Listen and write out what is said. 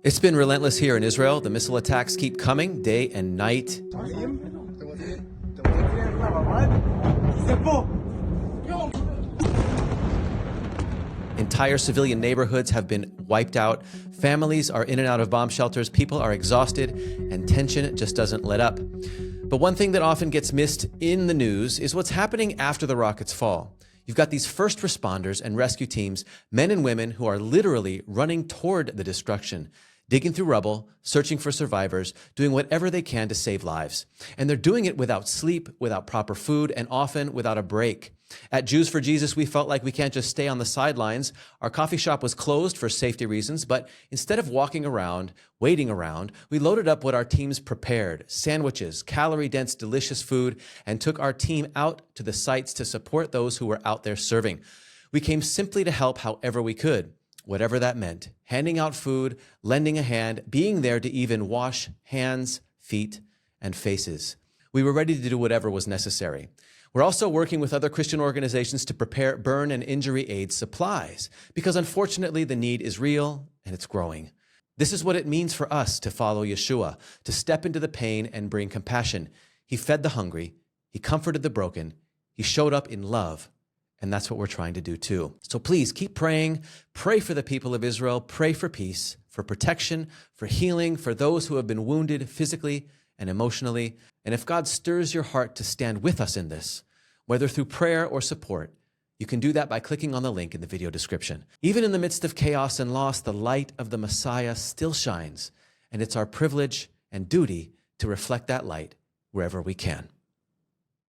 It's been relentless here in Israel. The missile attacks keep coming day and night. Entire civilian neighborhoods have been wiped out. Families are in and out of bomb shelters. People are exhausted, and tension just doesn't let up. But one thing that often gets missed in the news is what's happening after the rockets fall. You've got these first responders and rescue teams, men and women who are literally running toward the destruction, digging through rubble, searching for survivors, doing whatever they can to save lives. And they're doing it without sleep, without proper food, and often without a break. At Jews for Jesus, we felt like we can't just stay on the sidelines. Our coffee shop was closed for safety reasons, but instead of walking around, waiting around, we loaded up what our teams prepared, sandwiches, calorie-dense, delicious food, and took our team out to the sites to support those who were out there serving. We came simply to help however we could, whatever that meant, handing out food, lending a hand, being there to even wash hands, feet, and faces. We were ready to do whatever was necessary. We're also working with other Christian organizations to prepare burn and injury aid supplies, because unfortunately the need is real and it's growing. This is what it means for us to follow Yeshua, to step into the pain and bring compassion. He fed the hungry, he comforted the broken, he showed up in love, and that's what we're trying to do too. So please keep praying, pray for the people of Israel, pray for peace, for protection, for healing, for those who have been wounded physically and emotionally. And if God stirs your heart to stand with us in this, whether through prayer or support, you can do that by clicking on the link in the video description. Even in the midst of chaos and loss, the light of the Messiah still shines, and it's our privilege and duty to reflect that light wherever we can.